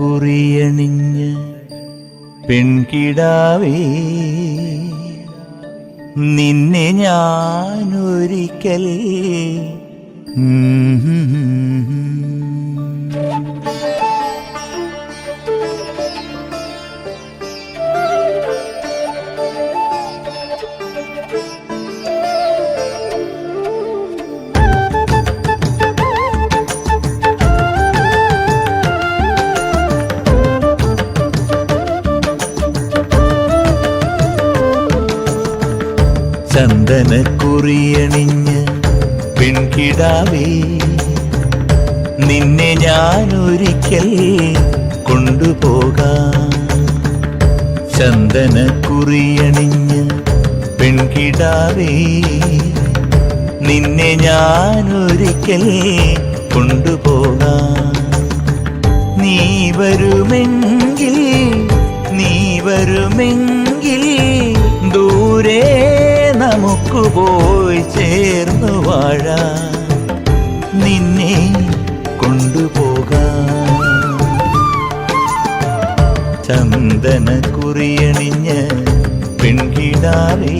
ചന്ദനക്കുറിയണിഞ്ഞ് പെൺകിടാവേ, നിന്നെ ഞാനൊരിക്കൽ ചന്ദനക്കുറിയണിഞ്ഞ് പെൺകിടാവേ, നിന്നെ ഞാനൊരിക്കൽ കൊണ്ടുപോകാം. ചന്ദനക്കുറിയണിഞ്ഞ് പെൺകിടാവേ, നിന്നെ ഞാനൊരിക്കൽ കൊണ്ടുപോകാം. നീ വരുമെങ്കിൽ ദൂരെ നമുക്ക് പോയി ചേർന്നു വാഴാം. നിന്നെ കൊണ്ടുപോകാം. ചന്ദനക്കുറിയണിഞ്ഞ് പെൺകിടാവേ,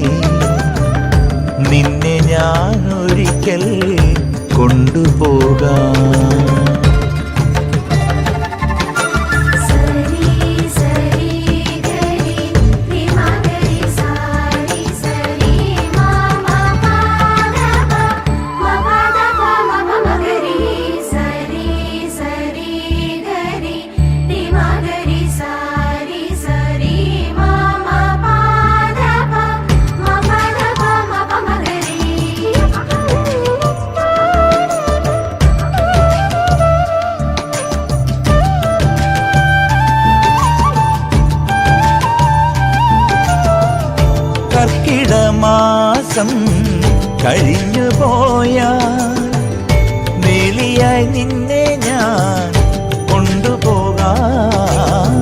നിന്നെ ഞാനൊരിക്കൽ കൊണ്ടുപോകാം. കർക്കിടമാസം കഴിഞ്ഞു പോയാൽ വേലിയായി നിന്നെ ഞാൻ കൊണ്ടുപോകാം.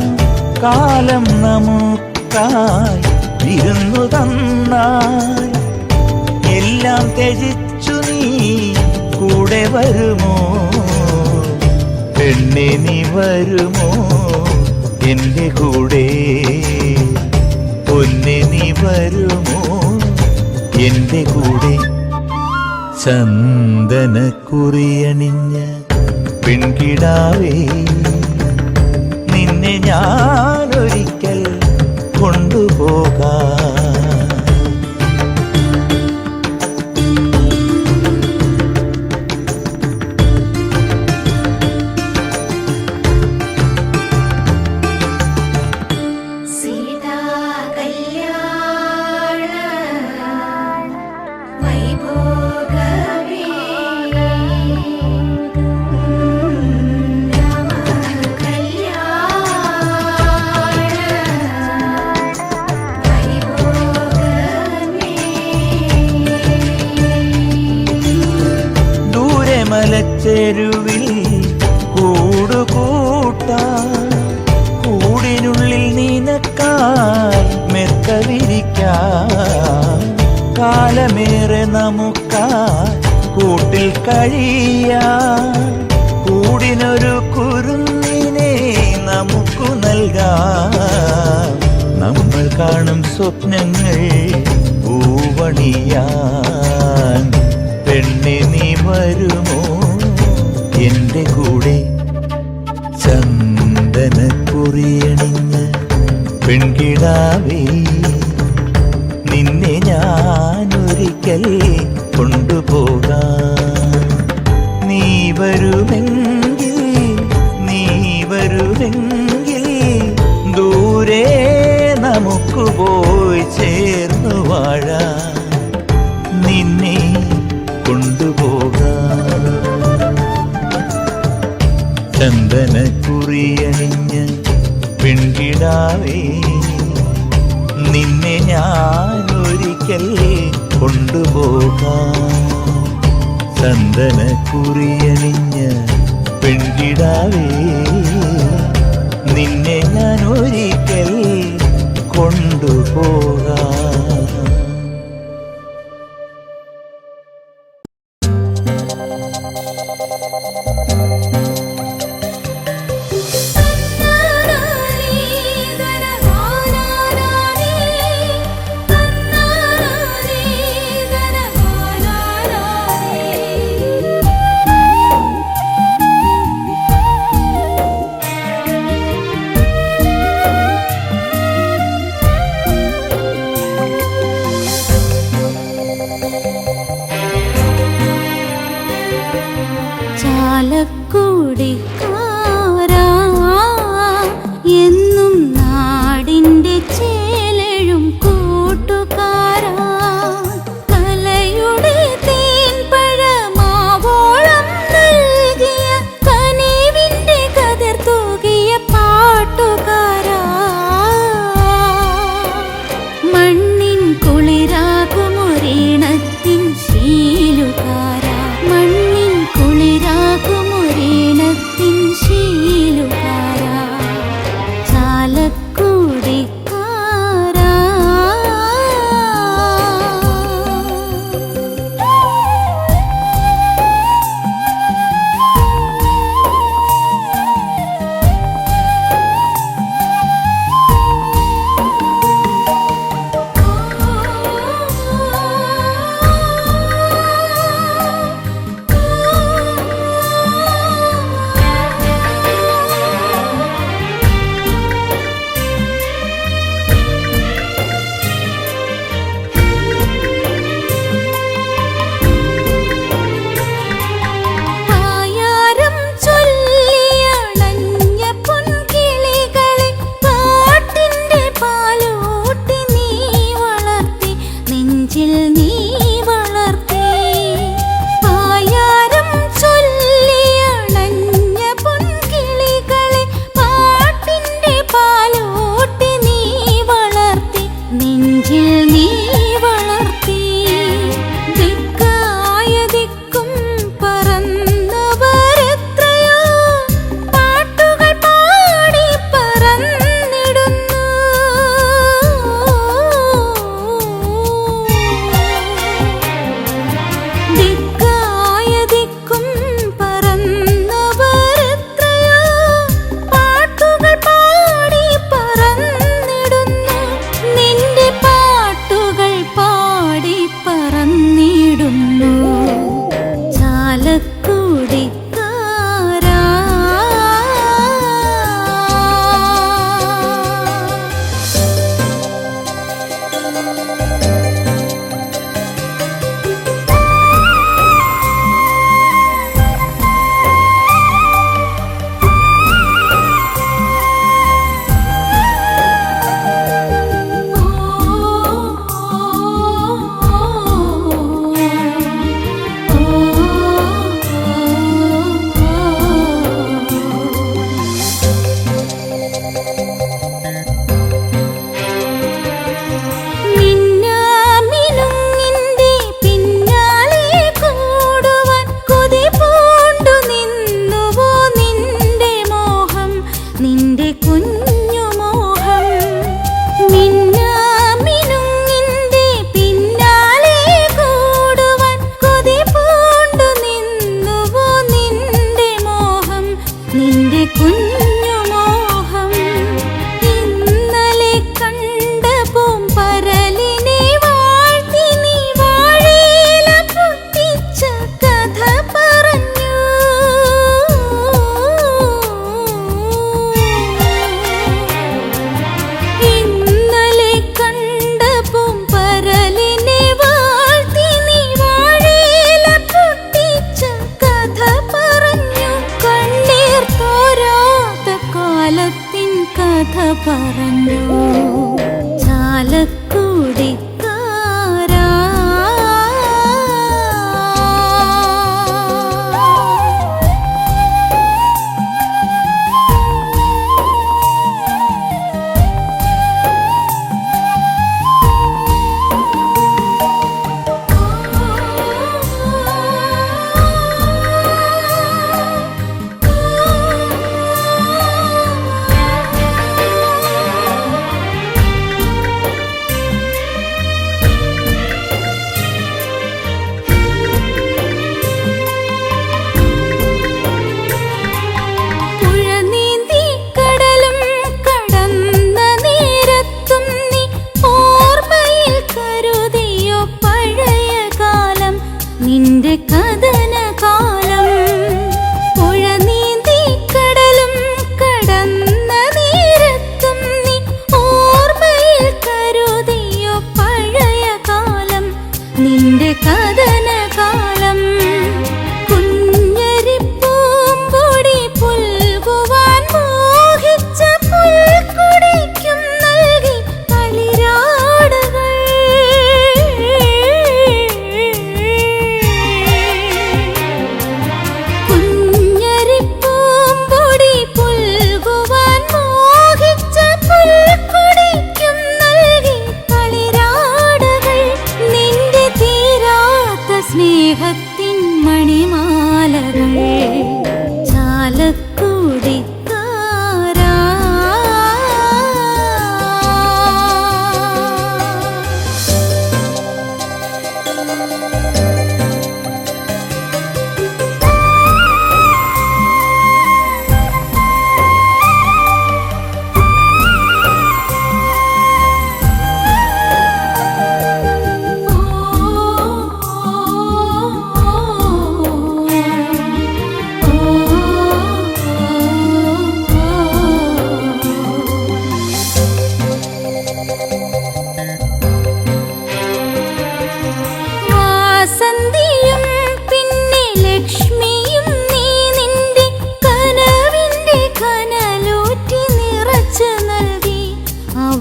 കാലം നമുക്കായി വിരുന്നു തന്നാൽ എല്ലാം ത്യജിച്ചു നീ കൂടെ വരുമോ? പെണ്ണെ നീ വരുമോ എൻ്റെ കൂടെ? പൊന്നെ നീ വരുമോ എൻ്റെ കൂടെ? ചന്ദനക്കുറിയണിഞ്ഞ് പെൺകിടാവേ, നിന്നെ ഞാനൊരിക്കൽ കൊണ്ടുപോകാം. മലച്ചെരുവിൽ കൂടുകൂട്ടാൻ, കൂടിനുള്ളിൽ നിനക്കായി മെത്ത വിരിക്കാൻ. കാലമേറെ നമുക്കായി കൂട്ടിൽ കഴിയാൻ, കൂടിനൊരു കുരുന്നിനെ നമുക്കു നൽകാം. നമ്മൾ കാണും സ്വപ്നങ്ങൾ പൂവണിയാൻ. പെണ്ണെ നീ വരുമോ എൻ്റെ കൂടെ? ചന്ദനക്കുറിയണിഞ്ഞ് പെൺകിടാവേ, നിന്നെ ഞാനൊരിക്കൽ കൊണ്ടുപോകാം. നീ വരുമെങ്കിൽ ദൂരെ നമുക്ക് പോയി ചേർന്നു വാഴാം. നിന്നെ കൊണ്ടുപോകാം. ചന്ദനക്കുറിയണിഞ്ഞ് പെൺകിടാവേ, നിന്നെ ഞാനൊരിക്കൽ കൊണ്ടുപോകാം. ചന്ദനക്കുറിയണിഞ്ഞ് പെൺകിടാവേ, നിന്നെ ഞാൻ ഒരിക്കൽ കൊണ്ടുപോകാം. ചാലക്കുടിക്കാരാ എന്നും നാടിൻ്റെ ചേലഴും കൂട്ടുകാരാ, കലയുടെ തേൻപഴമാവോളം നൽകിയ കനിവിൻ്റെ കതിർ തൂകിയ പാട്ടുകാരാ, മണ്ണിൻ കുളിരാകുമൊരീണത്തിൻ ശീലുകാരാ, മണ്ണിൻ കുളിരാകുമൊരീണത്തിൻ ശീലുകാരാ, ചാലക്കുടിക്കാരാ. ആയാരം ചൊല്ലിയണഞ്ഞ പൊൻകിളികളെ പാട്ടിൻ്റെ പാലൂട്ടി നീ വളർത്തി, നെഞ്ചിൽ നീ വളർത്തി. ആയാരം ചൊല്ലിയണഞ്ഞ പൊൻകിളികളെ പാട്ടിൻ്റെ പാലൂട്ടി നീ വളർത്തി, നെഞ്ചിൽ നീ വളർത്തി. ദിക്കായ ദിക്കും പറന്നവരെത്രയോ പാട്ടുകൾ പാടി പറന്നിടുന്നു. ദിക്കായ ദിക്കും പറന്നവരെത്രയോ പാട്ടുകൾ പാടി പറന്നിടുന്നു. നിന്റെ പാട്ടുകൾ പാടി പറന്നിടുന്നു, ചാലക്കുടിക്കാരാ. മിന്നാമിനുങ്ങിൻ്റെ പിന്നാലെ കൂടുവാൻ കൊതി പൂണ്ടു നിന്നുവോ നിന്റെ മോഹം, നിന്റെ കുഞ്ഞു മോഹം. മിന്നാമിനുങ്ങിൻ്റെ പിന്നാലെ കൂടുവാൻ കൊതി പൂണ്ടു നിന്നുവോ നിന്റെ മോഹം, നിന്റെ കുഞ്ഞു മോഹം. ഇന്നലെ കണ്ട പൂമ്പരലിനെ വാഴ്ത്തി നീ വാഴയില പൊട്ടിച്ച കഥ പറഞ്ഞു. ഇന്നലെ കണ്ട പൂമ്പരലിനെ വാഴ്ത്തി നീ വാഴയില പൊട്ടിച്ച കഥ പറഞ്ഞു. കണ്ണീർ തോരാത്ത കാലത്തിൻ കഥ പറഞ്ഞു, ചാലക്കുടിക്കാരാ.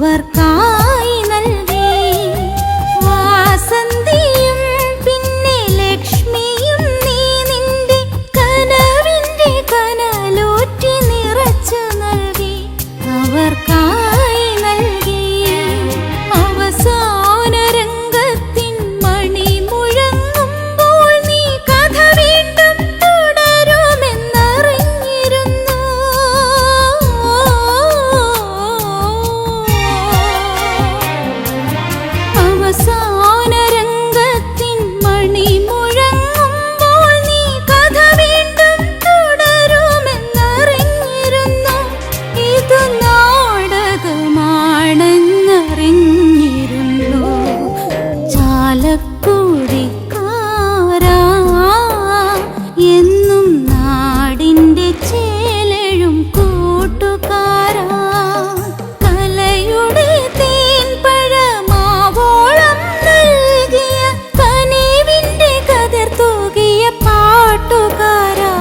അവർക്കായി നൽകി. വാസന്തിയും പിന്നെ ലക്ഷ്മിയും നീ നിന്റെ കനവിന്റെ കനലോറ്റി നിറച്ചു നൽകി. അവർക്കായി നൽകി. അവസാന രംഗത്തിൻ മണി മുഴങ്ങുമ്പോൾ നീ കഥ വീണ്ടും തുടരുമെന്നറിഞ്ഞിരുന്നു. അവസാന രംഗത്തിൻ മണി മുഴങ്ങുമ്പോൾ നീ കഥ വീണ്ടും തുടരുമെന്നറിഞ്ഞിരുന്നു. ഇത് നാടകമാണെന്നറിഞ്ഞിരുന്നു. ചാലക്കുടിക്കാരാ, എന്നും നാടിന്റെ ചേലഴും കൂട്ടുകാരാ, കലയുടെ തേൻപഴമാവോളം നൽകിയ കനിവിന്റെ കതിർ തൂകിയ പാട്ടുകാരാ,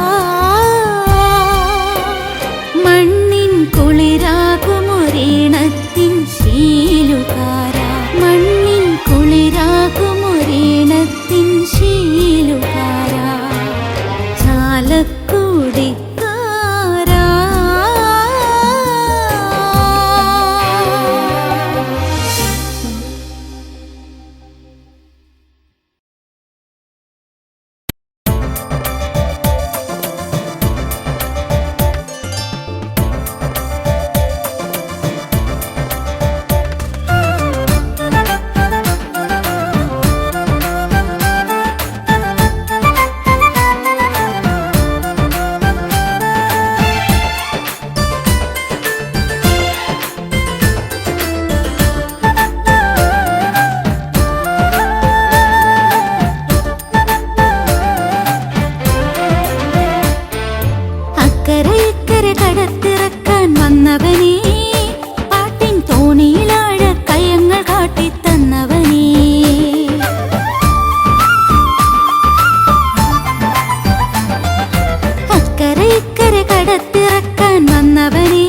മണ്ണിൻ കുളിരാകുമൊരീണത്തിൻ ശീലുകാരാ, മണ്ണിൻ കുളിരാകുമൊരീണത്തിൻ ശീലുകാരാ, ചാലക്കുടിക്കാരാ. അക്കരെ ഇക്കരെ കടത്തിറക്കാൻ വന്നവനേ, പാട്ടിൻ തോണിയിലാഴ കയങ്ങൾ കാട്ടിത്തന്നവനേ, അക്കരെ ഇക്കരെ കടത്തിറക്കാൻ വന്നവനേ,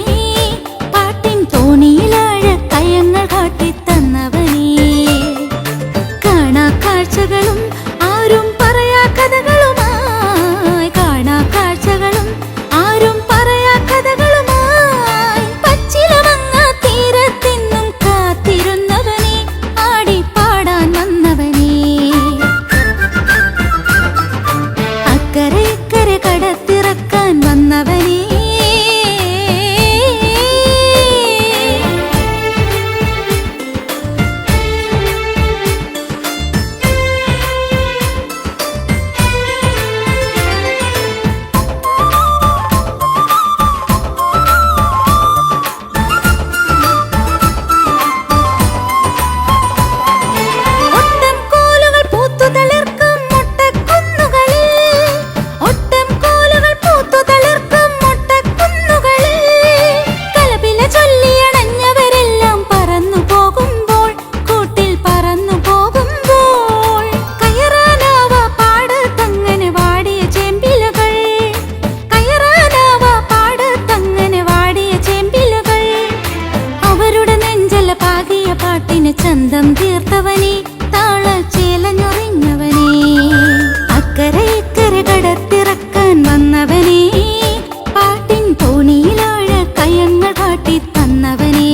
പാട്ടിൻ തോണിയിലാഴ കയങ്ങൾ കാട്ടിത്തന്നവനേ, കാണാ കാഴ്ചകളും ആരും പറയാ കഥകളുമായി, കാണാ കാഴ്ചകളും ആരും പറയാ കഥകളുമായി, പച്ചിലമങ്ങ തീരത്തെന്നും കാത്തിരുന്നവനെ, ആടിപ്പാടാൻ വന്നവനെ, അക്കരെ ഇക്കരെ കടത്തിറക്കാൻ വന്നവനെ. ഒട്ടം കോലുകൾ പൂത്തു തളിർക്കും മൊട്ടക്കുന്നുകളിൽ, ഒട്ടം കോലുകൾ പൂത്തു തളിർക്കും മൊട്ടക്കുന്നുകളിൽ, കലപില ചൊല്ലിയണഞ്ഞവരെല്ലാം പറന്നു പോകുമ്പോൾ, കൂട്ടിൽ പറന്നു പോകുമ്പോൾ, കയറാനാവ പാടത്തങ്ങനെ വാടിയ ചേമ്പിലകൾ, കയറാനാവ പാടത്തങ്ങനെ വാടിയ ചേമ്പിലകൾ, അവരുടെ നെഞ്ചല പാകിയ പാട്ടിന് ചന്തം തീർത്തവനെ, താളച്ചേലഞ്ഞൊറിഞ്ഞവനെ, അക്കരെ ഇക്കരെ കടത്തിറക്കാൻ വന്നവനെ, പാട്ടിൻ തോണിയിലാഴ കയങ്ങൾ കാട്ടിത്തന്നവനെ.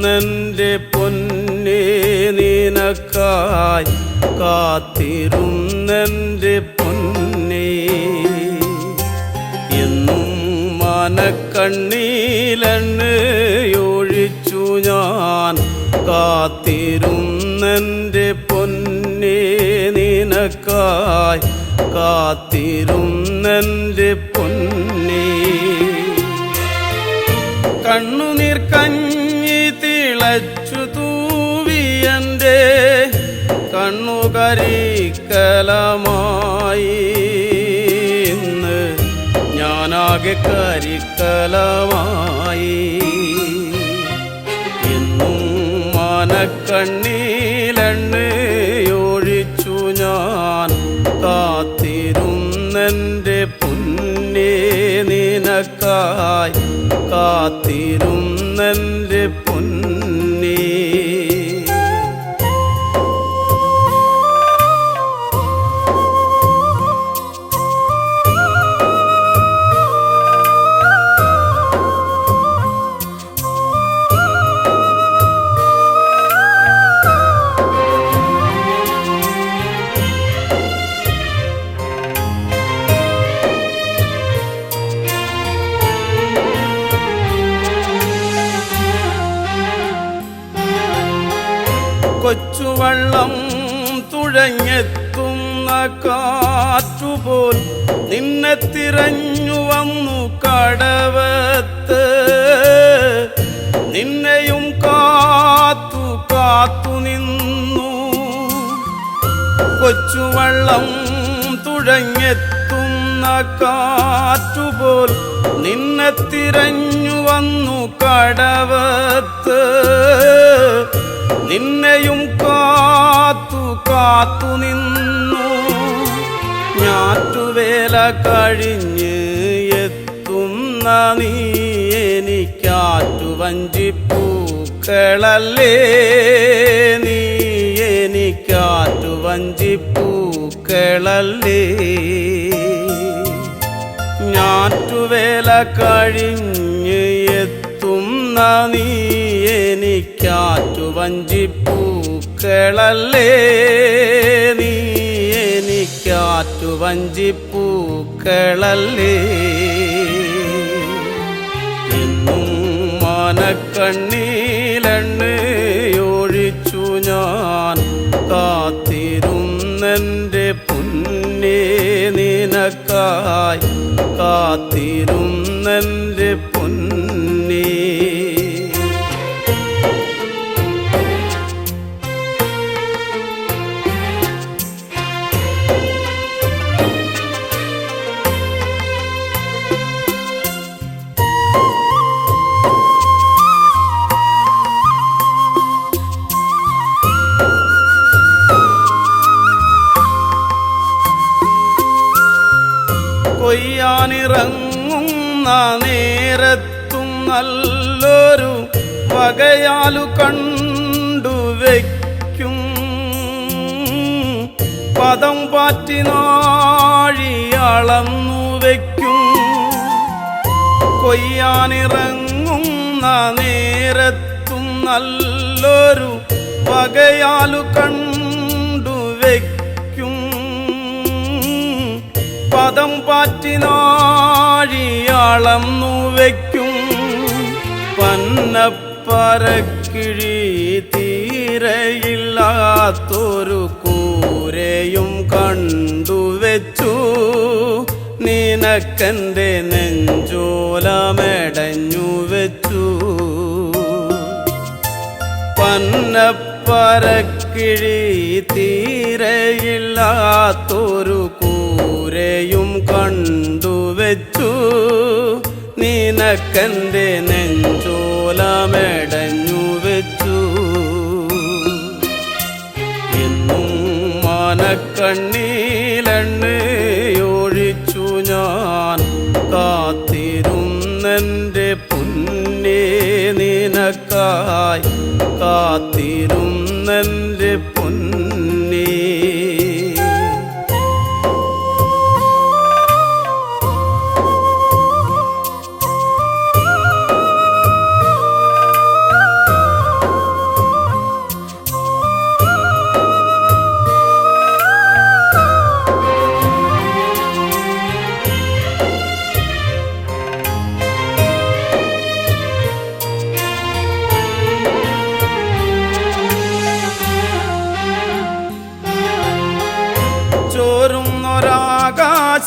കാത്തിരുന്നെൻ്റെ പൊന്നേ നിനക്കായി കാത്തിരുന്നെൻ്റെ പൊന്നേ എന്നും മനക്കണ്ണീലെണ്ണയൊഴിച്ചു ഞാൻ കാത്തിരുന്നെൻ്റെ പൊന്നേ നിനക്കായി കാത്തിരുന്നെൻ്റെ പൊന്നേ കണ്ണുനീർ കഞ്ഞി തിളച്ചു തൂവിയൻ്റെ കണ്ണുകരിക്കലമായി ഇന്ന് ഞാനാകെ കരിക്കലമായി എന്നും മനക്കണ്ണീലെണ്ണയൊഴിച്ചു ഞാൻ കാത്തിരുന്നെൻ്റെ പൊന്നേ നിനക്കായി കാത്തിരുന്നെൻ്റെ പൊന്നേ കൊച്ചുവള്ളം തുഴഞ്ഞെത്തുന്ന കാറ്റുപോൽ നിന്നെ തിരഞ്ഞു വന്നു കടവത്ത് നിന്നെയും കാത്തു കാത്തു നിന്നു കൊച്ചുവള്ളം തുഴഞ്ഞെത്തുന്ന കാറ്റുപോൽ നിന്നെ തിരഞ്ഞു വന്നു കടവത്ത് നിന്നെയും കാത്തു കാത്തു നിന്നു ഞാറ്റുവേല കഴിഞ്ഞ് എത്തുന്ന നീ എനിക്കാറ്റുവഞ്ചിപ്പൂക്കളല്ലേ നീ എനിക്കാറ്റുവഞ്ചിപ്പൂക്കളല്ലേ ഞാറ്റുവേല കഴിഞ്ഞ് എത്തുന്ന നീ എനിക്കാറ്റുവഞ്ചിപ്പൂക്കളല്ലേ നീ എനിക്കാറ്റുവഞ്ചിപ്പൂക്കളല്ലേ എന്നും മനക്കണ്ണീലെണ്ണയൊഴിച്ചു ഞാൻ കാത്തിരുന്നെൻ്റെ പൊന്നേ നിനക്കായി കാത്തിരുന്നെൻ്റെ പൊന്നേ കൊയ്യാനിറങ്ങുന്ന നേരത്തും നല്ലൊരു വകയാലു കണ്ടുവയ്ക്കും പദം പാറ്റി നാഴി അളന്നു വയ്ക്കും കൊയ്യാനിറങ്ങുന്ന നേരത്തും നല്ലൊരു വകയാലു കണ്ടുവയ്ക്കും പദം പാറ്റി നാഴി അളന്നു വയ്ക്കും പന്നപ്പരക്കിഴി തീരയില്ലാത്തൊരു കൂരയും കണ്ടുവച്ചു നിനക്കെൻ്റെ നെഞ്ചോലമെടഞ്ഞു വെച്ചു പന്നപ്പരക്കിഴി തീരയില്ലാത്തൊരു കൂരയും കണ്ടുവച്ചു നിനക്കെൻ്റെ നെഞ്ചോലമെടഞ്ഞു വെച്ചു എന്നും മനക്കണ്ണീലെണ്ണയൊഴിച്ചു ഞാൻ കാത്തിരുന്നെൻ്റെ പൊന്നേ നിനക്കായി കാത്തിരുന്നെൻ്റെ പൊന്നേ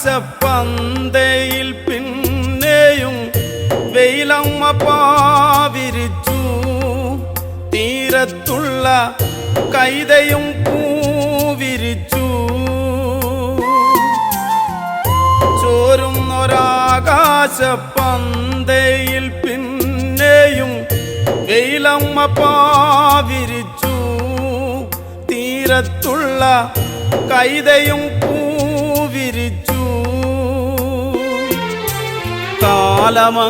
ആകാശപ്പന്തയിൽ പിന്നെയും വെയിലമ്മ പാവിരിച്ചു തീരത്തുള്ള കൈതയും പൂവിരിച്ചു ചോരുന്നൊരാകാശപ്പന്തയിൽ പിന്നെയും വെയിലമ്മ പാവിരിച്ചു തീരത്തുള്ള കൈതയും പൂവിരിച്ചു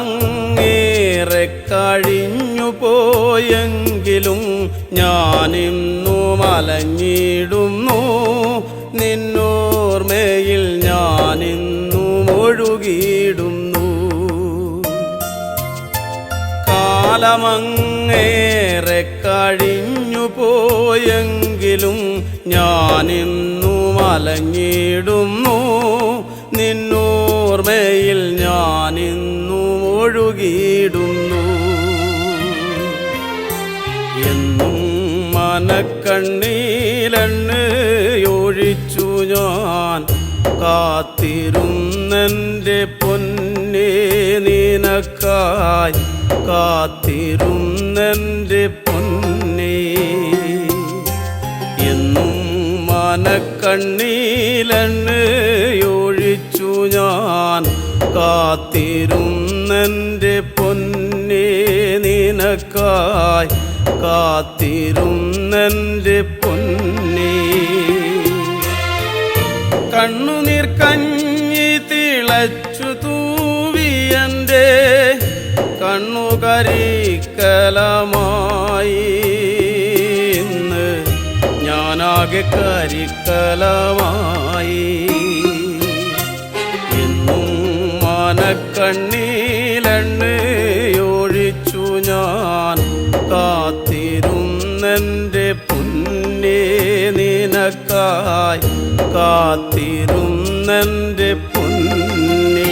കാലമങ്ങേറെ കഴിഞ്ഞു പോയെങ്കിലും ഞാനിന്നു മലഞ്ഞിടുന്നു നിന്നോർമ്മയിൽ ഞാനിന്നു ഒഴുകിയിടുന്നു കാലമങ്ങേറെ കഴിഞ്ഞു പോയെങ്കിലും ഞാനിന്നു മലഞ്ഞിടുന്നു നിന്നോർമ്മയിൽ ഞാനിന്നു ഒഴുകിയിടുന്നു എന്നും മനക്കണ്ണീലെണ്ണയൊഴിച്ചു ഞാൻ കാത്തിരുന്നെൻ്റെ പൊന്നേ നിനക്കായി കാത്തിരുന്നെൻ്റെ പൊന്നേ എന്നും മനക്കണ്ണീലെണ്ണയൊഴിച്ചു ഞാൻ കാത്തിരുന്നെൻ്റെ പൊന്നേ നിനക്കായി കാത്തിരുന്നെൻ്റെ പൊന്നേ കണ്ണുനീർ കഞ്ഞി തിളച്ചു തൂവിയൻ്റെ കണ്ണുകരിക്കലമായി ഇന്ന് ഞാനാകെ കരിക്കലമായി എന്നും മനക്കണ്ണീലെണ്ണയൊഴിച്ചു ഞാൻ കാത്തിരുന്നെൻ്റെ പൊന്നേ നിനക്കായി കാത്തിരുന്നെൻ്റെ പൊന്നേ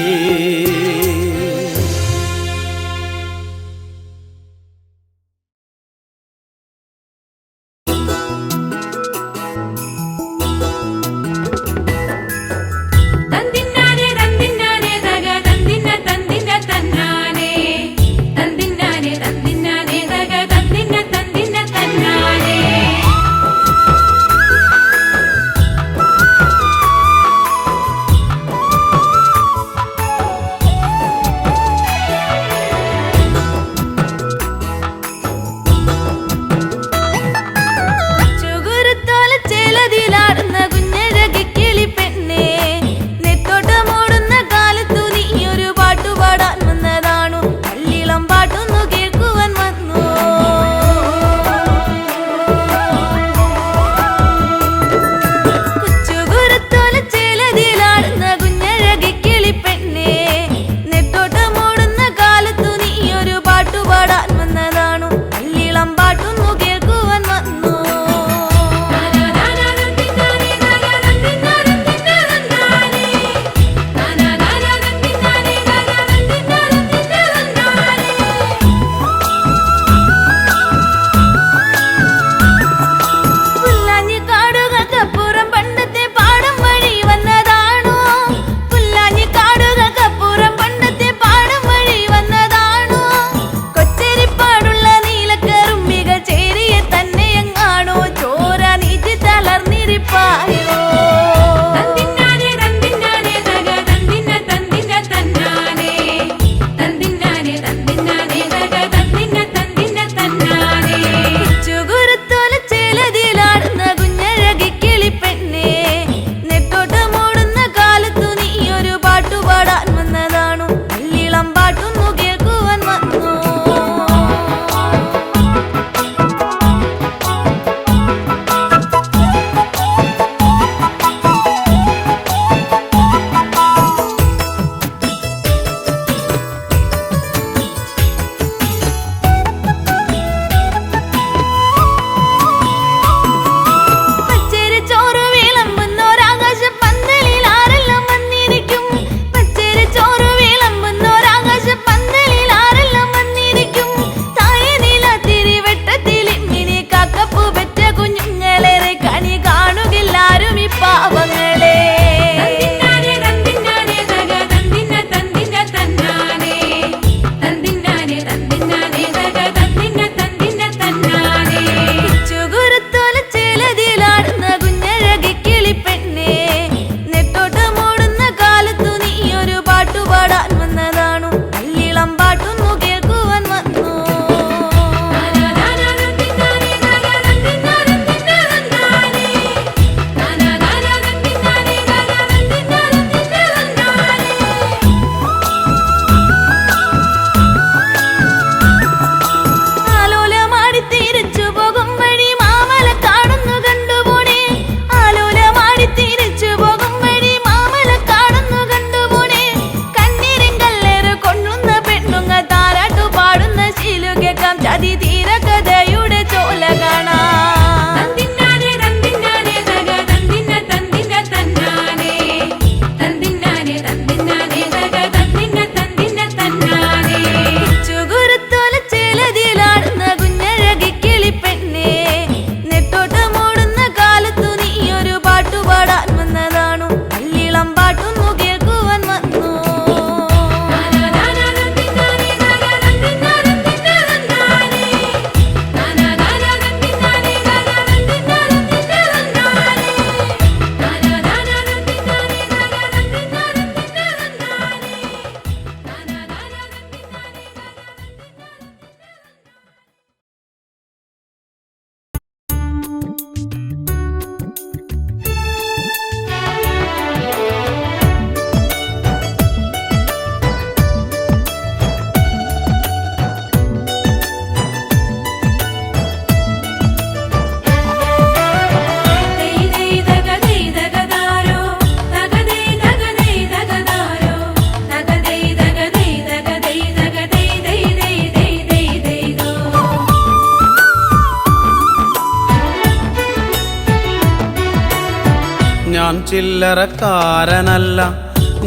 ഞാൻ ചില്ലറക്കാരനല്ല,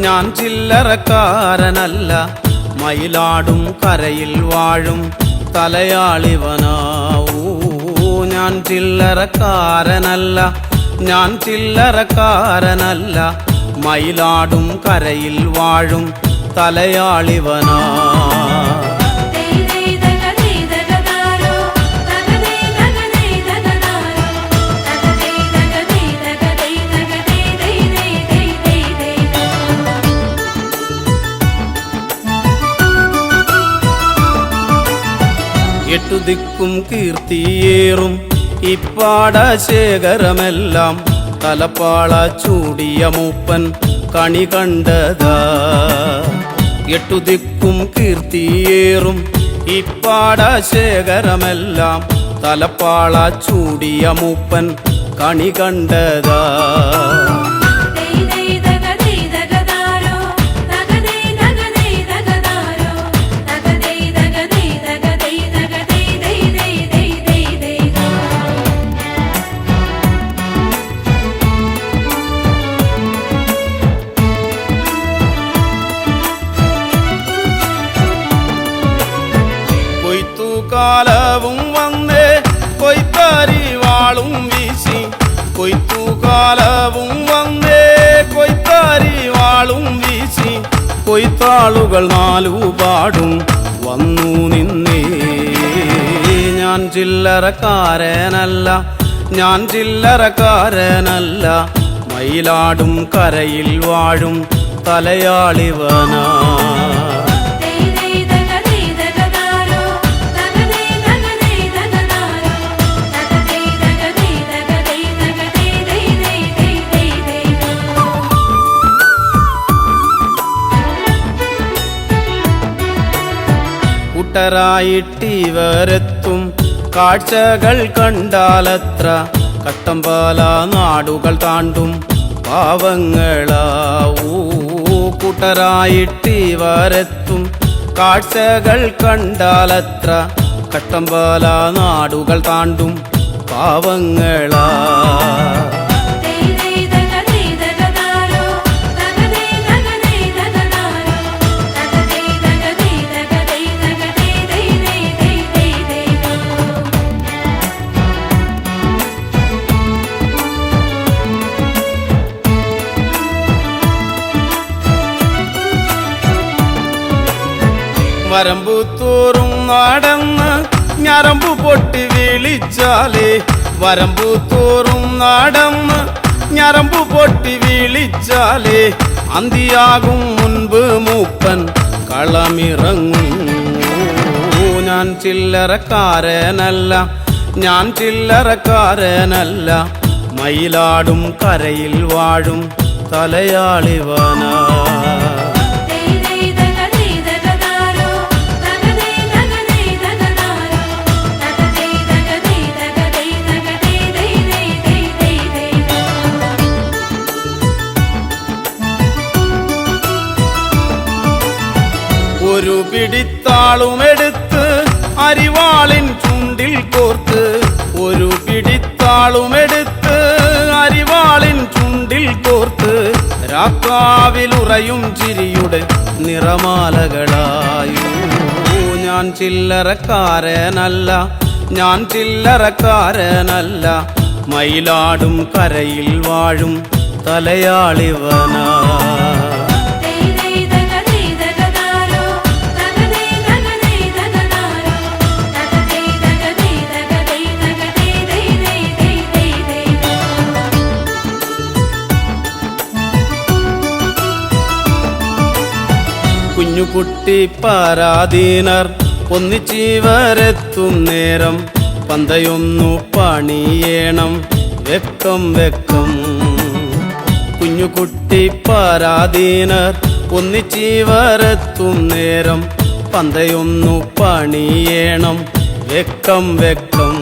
ഞാൻ ചില്ലറക്കാരനല്ല, മയിലാടും കരയിൽ വാഴും തലയാളിവനാവൂ. ഞാൻ ചില്ലറക്കാരനല്ല, ഞാൻ ചില്ലറക്കാരനല്ല, മയിലാടും കരയിൽ വാഴും തലയാളിവനാ. എട്ടു ദിക്കും കീർത്തിയേറും ഇപ്പാടശേഖരമെല്ലാം തലപ്പാള ചൂടിയ മൂപ്പൻ കണി കണ്ടതാ. എട്ടു ദിക്കും കീർത്തിയേറും ഇപ്പാടശേഖരമെല്ലാം തലപ്പാള ചൂടിയ മൂപ്പൻ കണി കണ്ടതാ. കൊയ്ത്തുകാലവും വന്നേ കൊയ്ത്താരി വാളും വീശി, കൊയ്ത്തുകാലവും വന്നേ കൊയ്ത്താരി വാളും വീശി, കൊയ്ത്താളുകൾ നാലുപാടും വന്നു നിന്നേ. ഞാൻ ചില്ലറക്കാരനല്ല, ഞാൻ ചില്ലറക്കാരനല്ല, മയിലാടും കരയിൽ വാഴും തലയാളിവനാ. കൂട്ടരായിട്ടിവരെത്തും കാഴ്ചകൾ കണ്ടാലത്ര, കട്ടമ്പാല നാടുകൾ താണ്ടും പാവങ്ങളാവൂ. കൂട്ടരായിട്ടിവരെത്തും കാഴ്ചകൾ കണ്ടാലത്ര, കട്ടമ്പാല നാടുകൾ താണ്ടും പാവങ്ങളാ. വരമ്പു തോറും നടന്ന് ഞരമ്പു പൊട്ടി വിളിച്ചാലേ, വരമ്പു തോറും നടന്ന് ഞരമ്പു പൊട്ടി വിളിച്ചാലേ, അന്തിയാകും മുൻപ് മൂപ്പൻ കളമിറങ്ങും. ഞാൻ ചില്ലറക്കാരനല്ല, ഞാൻ ചില്ലറക്കാരനല്ല, മയിലാടും കരയിൽ വാഴും തലയാളിവനാ. ഒരു പിടിത്താളുമെടുത്ത് അരിവാളിൻ ചുണ്ടിൽ കോർത്ത്, ഒരു പിടിത്താളുമെടുത്ത് അരിവാളിൻ ചുണ്ടിൽ കോർത്ത്, രാക്കാവിലുറയും ചിരിയുടെ നിറമാലകളായൂ. ഞാൻ ചില്ലറക്കാരനല്ല, ഞാൻ ചില്ലറക്കാരനല്ല, മയിലാടും കരയിൽ വാഴും തലയാളിവനാ. കുഞ്ഞുകുട്ടി പരാധീനർ ഒന്നിച്ചിവരെത്തും നേരം, പന്തയൊന്നു പണിയേണം വെക്കം വെക്കം. കുഞ്ഞുകുട്ടി പരാധീനർ ഒന്നിച്ചിവരെത്തും നേരം, പന്തയൊന്നു പണിയേണം വെക്കം വെക്കം.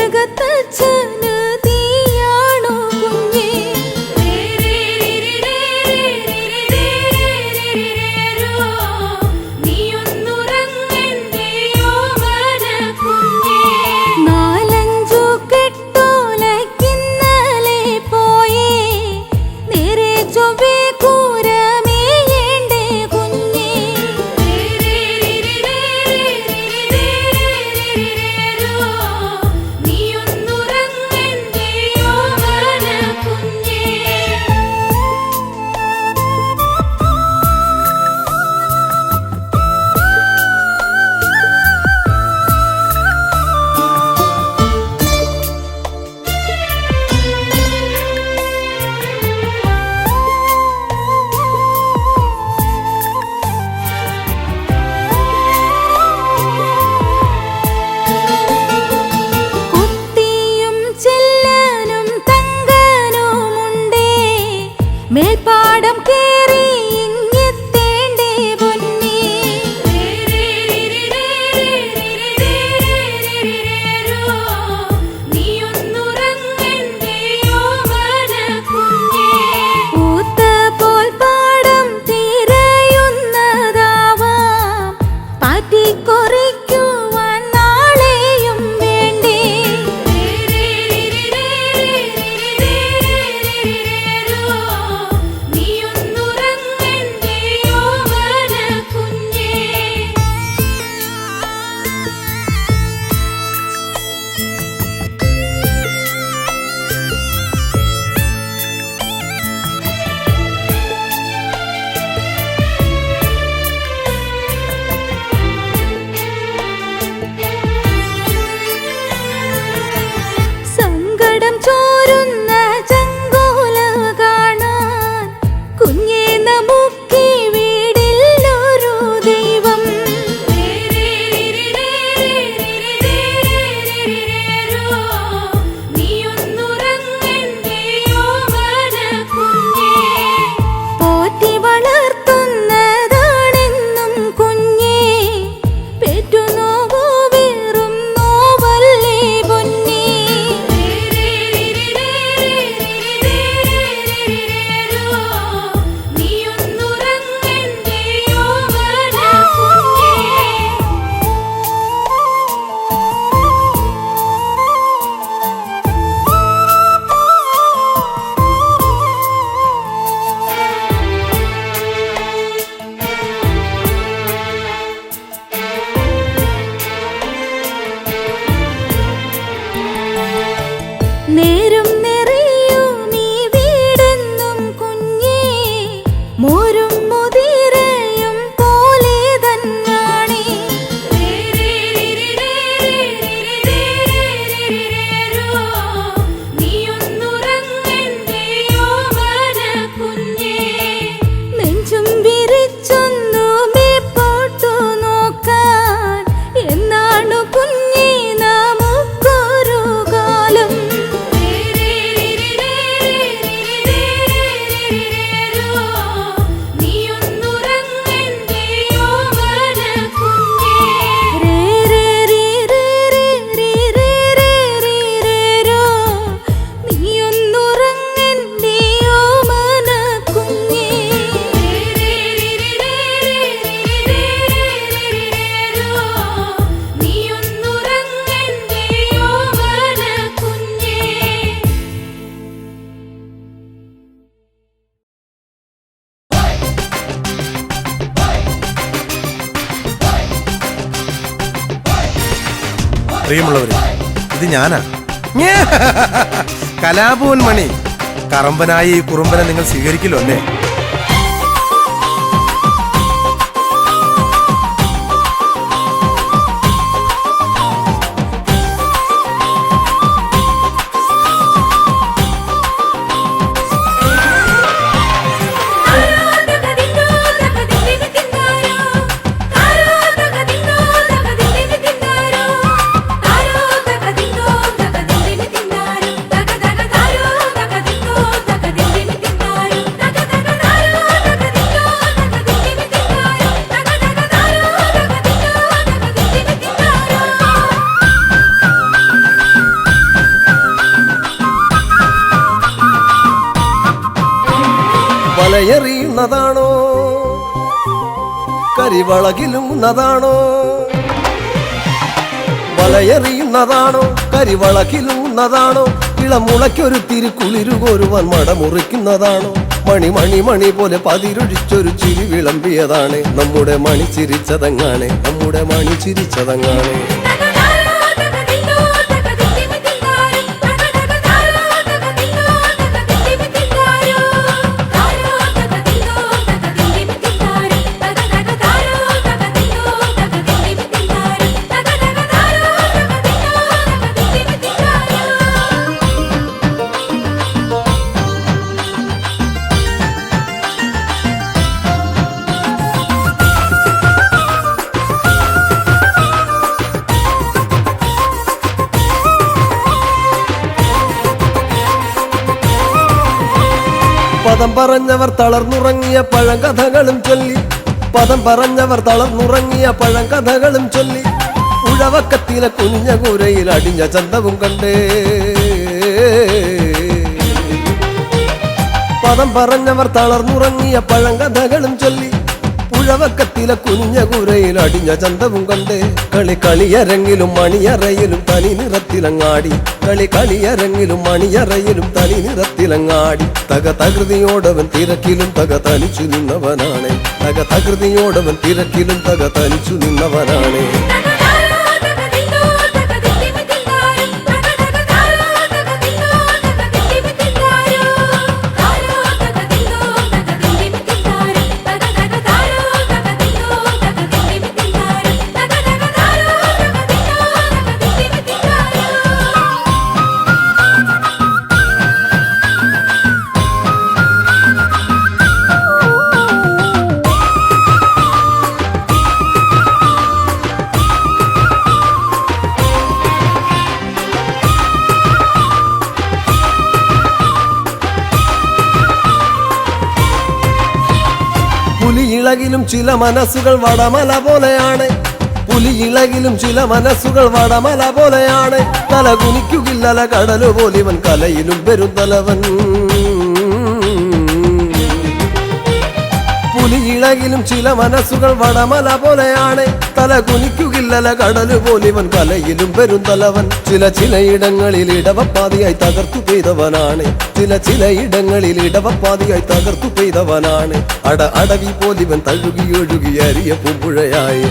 ജഗത്തച്ഛന് തീയാണു കുഞ്ഞേ. നാലഞ്ചു കെട്ടോലക്കിന്നലെ പോയേ നേരെ ചൊവ്വേ കൂരമേയേണ്ടേ കുഞ്ഞേ. കുത്തിയും ചെല്ലനും തങ്കനുമുണ്ടേ മേൽപ്പാടം കേറി ഇങ്ങെത്തേണ്ടേ പൊന്നേ. പൂത്ത പോൽ പാടം തിരയുന്നതാവാം പാറ്റിക്കൊറിക്കുവാൻ നാളെയും വേണ്ടേ. സങ്കടം ചോരുന്ന ചെങ്കോല കാണാൻ കുഞ്ഞേ നമുക്കീ വീടില്ലൊരു ദൈവം. പോറ്റി വളർത്തുന്നതാണെന്നും കുഞ്ഞേ പെറ്റുനോവോ വെറും നോവല്ലേ പൊന്നേ. നേരും നിറയും ഈ വീടെന്നും കുഞ്ഞേ മോരും മുതിരയും പോലെ തന്നാണേ. നെഞ്ചും വിരിച്ചൊന്നു മേപ്പോട്ടു നോക്കാൻ എന്നാണു കുഞ്ഞേ നമുക്കൊരു കാലം. പ്രിയമുള്ളവരെ, ഇത് ഞാനാ കലാഭവൻ മണി. കറമ്പനായ ഈ കുറുമ്പനെ നിങ്ങൾ സ്വീകരിക്കില്ലോ അല്ലേ? Da വലയെറിയുന്നതാണോ കരിവളകിലുന്നതാണോ വലയെറിയുന്നതാണോ കരിവളകിലുന്നതാണോ ഇളമുളയ്ക്കൊരു തിരുക്കുളിരുകോരുവാൻ മടമുറിക്കുന്നതാണോ മണി മണി മണി പോലെ പതിരൊഴിച്ചൊരു ചിരി വിളമ്പിയതാണ് നമ്മുടെ മണി ചിരിച്ചതങ്ങാണ് നമ്മുടെ മണി ചിരിച്ചതങ്ങാണ് പദം പറഞ്ഞവർ തളർന്നുറങ്ങിയ പഴങ്കഥകളും ചൊല്ലി പദം പറഞ്ഞവർ തളർന്നുറങ്ങിയ പഴങ്കഥകളും ചൊല്ലി ഉഴവക്കത്തിലെ കുനിഞ്ഞ കൂരയിൽ അടിഞ്ഞ ചന്തവും കണ്ടേ പദം പറഞ്ഞവർ തളർന്നുറങ്ങിയ പഴങ്കഥകളും ചൊല്ലി ഉഴവക്കത്തിലെ കുനിഞ്ഞ കൂരയിൽ അടിഞ്ഞ ചന്തവും കണ്ടേ കളിയരങ്ങിലും മണിയറയിലും തനി നിറത്തിലങ്ങാടി കളിയരങ്ങിലും മണിയറയിലും തനി നിറത്തിലങ്ങാടി തകൃതിയോടവൻ തിരക്കിലും തനിച്ചു നിന്നവനാണ് തകൃതിയോടവൻ തിരക്കിലും തനിച്ചു നിന്നവനാണ് പുലിയിളകിലും ചില മനസ്സുകൾ വടമല പോലെയാണ് പുലിയിളകിലും ചില മനസ്സുകൾ വടമല പോലെയാണ് തല കുനിക്കുകില്ലല കടലു പോലിവൻ കലയിലും പെരുന്തലവൻ പുലിയിളകിലും ചില മനസ്സുകൾ വടമല പോലെയാണ് തല കുനിക്കുകില്ലല കടലു പോലിവൻ കലയിലും പെരുന്തലവൻ ചിലയിടങ്ങളിൽ ഇടവപ്പാതിയായി തകർത്തു പെയ്തവനാണ് ചിലയിടങ്ങളിൽ ഇടവപ്പാതിയായി തകർത്തു പെയ്തവനാണ് അടവി പോലിവൻ തഴുകിയൊഴുകി അരിയ പൂമ്പുഴയായി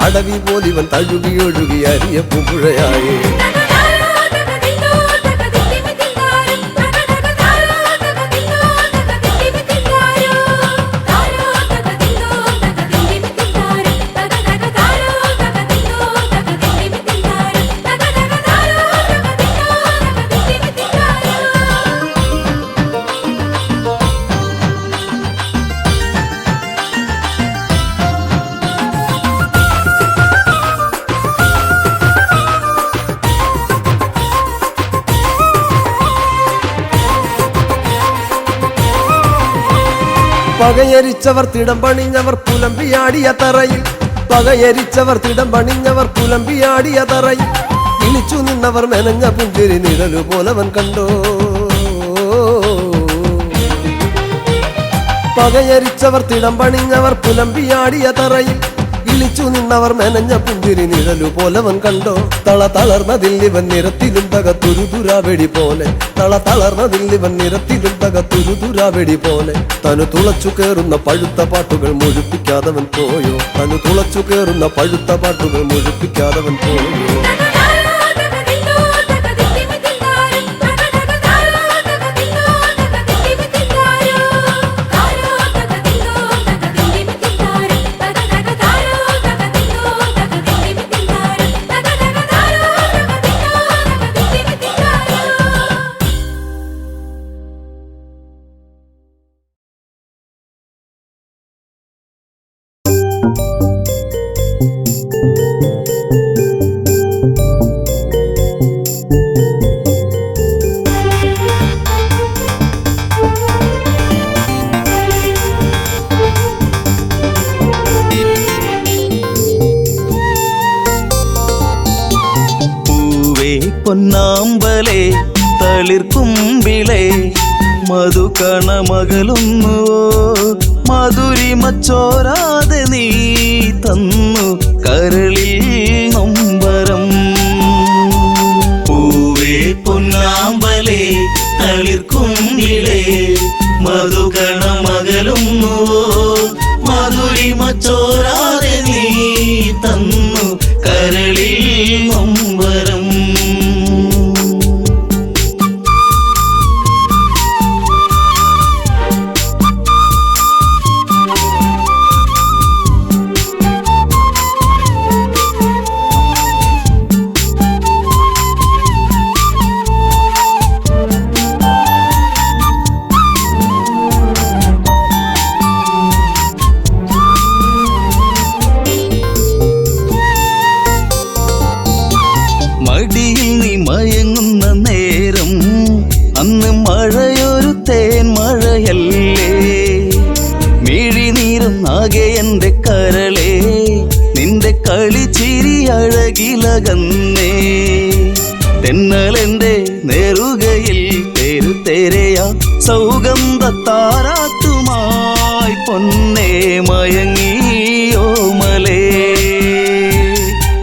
അടവി പോലിവൻ തഴുകിയൊഴുകി അരിയ പൂമ്പുഴയായി പകയരിച്ചവർ തിടം പണിഞ്ഞവർ പുലമ്പിയാടിയ തറയിൽ പകയരിച്ചവർ തിടം പണിഞ്ഞവർ പുലമ്പിയാടിയ തറയിൽ ഇളിച്ചു നിന്നവർ മെനഞ്ഞ പുഞ്ചിരി നിഴലു പോലവൻ കണ്ടോ പകയരിച്ചവർ തിടം പണിഞ്ഞവർ പുലമ്പിയാടിയ തറയിൽ ഇളിച്ചു നിന്നവർ മെനഞ്ഞ പുഞ്ചിരി നിഴലു പോലവൻ കണ്ടോ തളർന്നതിൽ ഇവൻ നിരത്തിലും തകത്തുരുതുരാവെടി പോലെ തളർന്നതിൽ ഇവൻ നിരത്തിലും തകത്തുരുതുരാവെടി പോലെ തനു തുളച്ചു കേറുന്ന പഴുത്ത പാട്ടുകൾ മുഴുപ്പിക്കാതവൻ പോയോ തനു തുളച്ചു കേറുന്ന പഴുത്ത പാട്ടുകൾ മുഴുപ്പിക്കാതവൻ പോയോ പൊന്നാമ്പലേ തളിർക്കുമ്പിളേ മധുകണമകലുന്നുവോ മധുരിമ ചോരാതെ നീ തന്നു കരളിൽ നൊമ്പരം. പൂവേ പൊന്നാമ്പലേ തളിർക്കുന്നിലേ മധുകണമകലുന്നുവോ മധുരിമ ചോരാതെ നീ തന്നു കരളിൽ നൊമ്പരം. മടിയിൽ നീ മയങ്ങുന്ന നേരം അന്ന് മഴയൊരു തേൻ മഴയല്ലേ. മിഴിനീരം ആകെ എൻ്റെ കരളേ നിന്റെ കളിച്ചിരി അഴകിലകന്നേ. തെന്നലെന്റെ നേറുകയിൽ തെരുതെരയാ സൗഗന്ധ താരാട്ടുമായി പൊന്നേ മയങ്ങിയോ മലേ.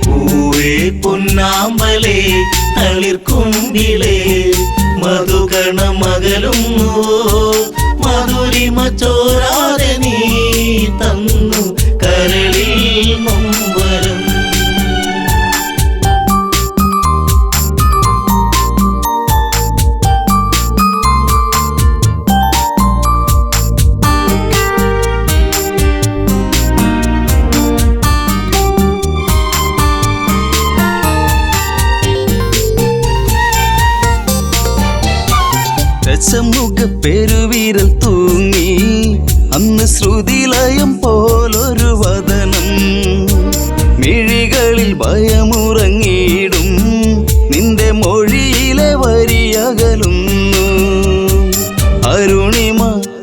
പൂവേ പൊന്നാമ്പലേ തളിർക്കുമ്പിളേ മധുകണമകലുന്നുവോ മധുരിമ ചോരാതെ നീ തന്നു കരളിൽ നൊമ്പരം. ദശമുഖ പെരുവിരൽ തൂങ്ങി അന്ന് ശ്രുതിലയം പോലൊരു വദനം. മിഴികളിൽ ഭയമുറങ്ങിയിടും നിന്റെ മൊഴിയിലെ വരിയകലുന്നു. അരുണിമ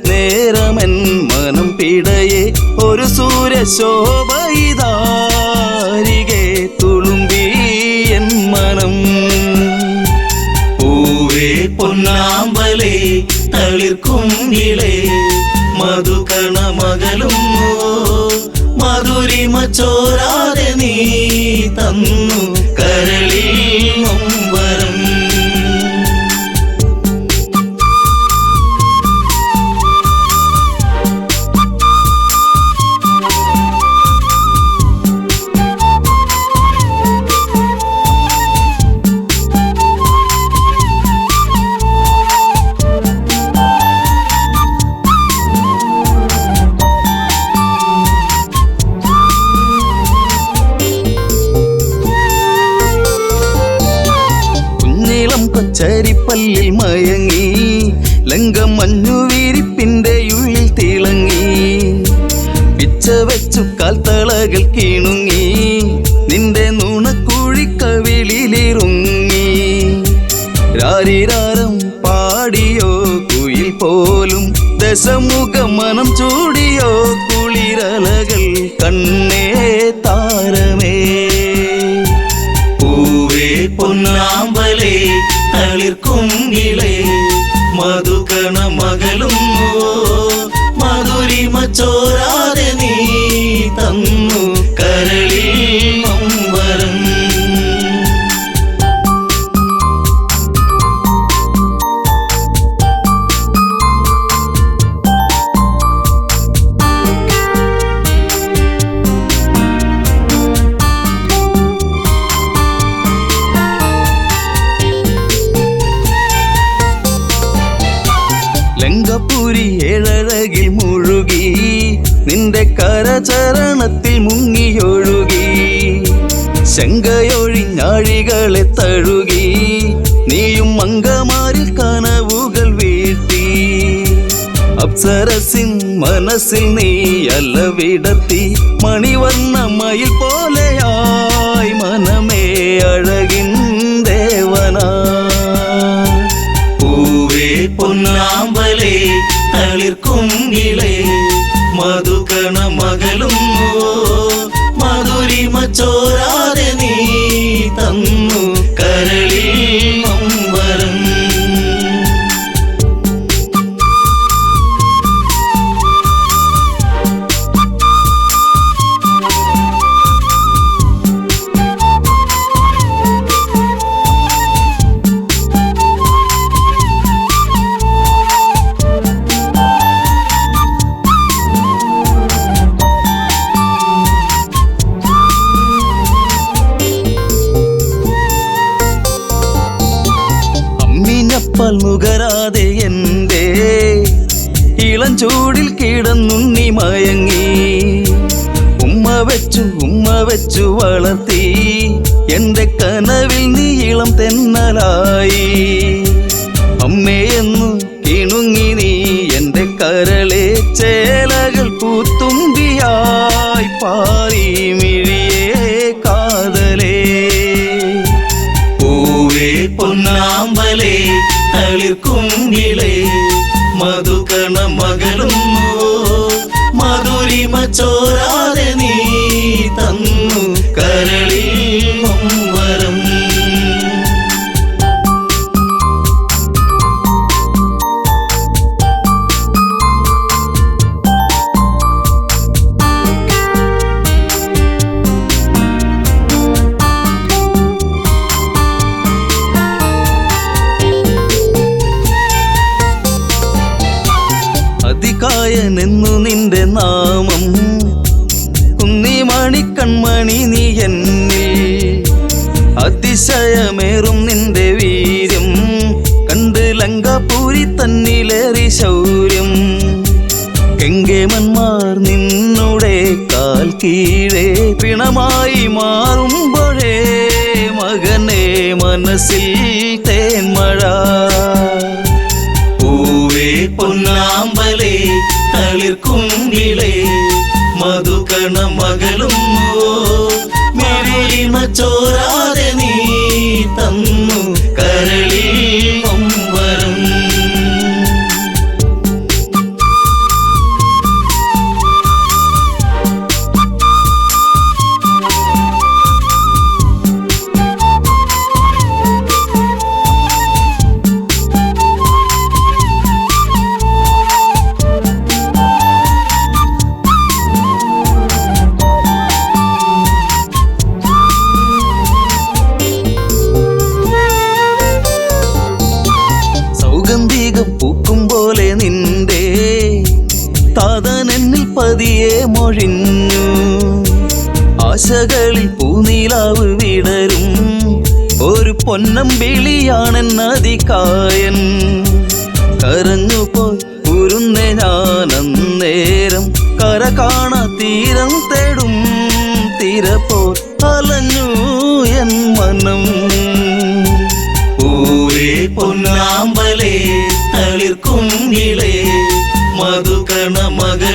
നേരമൻ മനം പിടയെ ഒരു സൂര്യശോഭയിതാരികെ തുളുമ്പി എൻ മനം. പൂവേ പൊന്നാമ്പലേ തളിർക്കുമ്പിളേ മധുകണമകലുന്നുവോ മധുരിമ ചോരാതെ നീ തന്നു കരളിൽ നൊമ്പരം. ചരിപ്പല്ലിൽ മയങ്ങി ലങ്കം മഞ്ഞുവിരിപ്പിന്റെ ഉള്ളിൽ തിളങ്ങി. പിച്ച വെച്ചു കാൽത്തളകൾ കിണുങ്ങി നിന്റെ നുണക്കുഴിക്കവിളിലിറുങ്ങി. രാരിരാരം പാടിയോ കുയിൽ പോലും ദശമുഖ മനം ചൂടിയോ കുളിരലകൾ കണ്ണേ താരമേ. പൂവേ പൊന്നാമ്പലേ തളിർക്കുമ്പിളേ മധുകണമകലുന്നുവോ മധുരിമ ചോരാതെ നീ തന്നു കരളിൽ നൊമ്പരം. ലങ്കപുരി ഏഴഴകിൽ മുഴുകി നിന്റെ കരചരണത്തിൽ മുങ്ങിയൊഴുകി. ശങ്കയൊഴിഞ്ഞാഴികളെ തഴുകി നീയും മങ്കമാരിൽ കനവുകൾ വീഴ്ത്തി. അപ്സരസിൻ മനസ്സിൽ നീ അലവിടത്തി മണിവർണ്ണ മയിൽ പോലെയായി മനമേ അഴകിൻ ദേവനാ. പൂവേ പൊന്നാമ്പലേ തളിർക്കുമ്പിളേ മധുകണമകലുന്നുവോ മധുരിമ ചോരാതെ നീ തന്നു കരളിൽ നൊമ്പരം. മുലപ്പാൽ നുകരാതെ എൻ്റെ ഇളം ചൂടിൽ കിടന്നുണ്ണി മയങ്ങി. ഉമ്മ വെച്ചു വളർത്തി എൻ്റെ കനവിൽ നീ ഇളം തെന്നലായി. അമ്മയെന്നു കിണുങ്ങി നീ എൻ്റെ കരളെ ചേലകൾ പൂത്തുമ്പിയായി പാറി മിഴിയേ കാതലേ. പൂവേ പൊന്നാമ്പലേ തളിർക്കുങ്കിളേ മധുകണ മകളുന്നു മധുരിമ ചോരാതെ നീ തന്നു കരളിൽ മമ്പരം. അതികായനെന്നു നിന്റെ നാമം കുന്നിമണി കൺമണി നീ എന്നിൽ. അതിശയമേറും നിന്റെ വീര്യം കണ്ട് ലങ്കാപൂരി തന്നിലേറി ശൗര്യം. കെങ്കേമന്മാർ നിന്നുടെ കാൽ കീഴേ പിണമായി മാറുമ്പോഴേ മകനെ മനസ്സിൽ തേന്മഴ. പൂവേ പൊന്നാമ്പലേ തളിർക്കുങ്കിളേ മധുകണ മകളുന്നു മധുരിമ ചോരാതെ നീ തന്നു കരളിൽ മമ്പരം. സൗഗന്ധികം പൂക്കും പോലെ നിന്റെ താതനെന്നിൽ പതിയെ മൊഴിഞ്ഞു. ആശകളിൽ പൂനീലാവ് വിടരും ഒരു പൊന്നമ്പിളിയാണെന്നതികായൻ. കരഞ്ഞുപോയി ഉരുന്നെ ഞാനന്നേരം കര കാണാ തീരം തേടും തിരപ്പോ അലഞ്ഞു എൻ മനം. പൂവേ പൊന്നാമ്പലേ തളിർക്കുങ്കിളേ മധുകണ മകൾ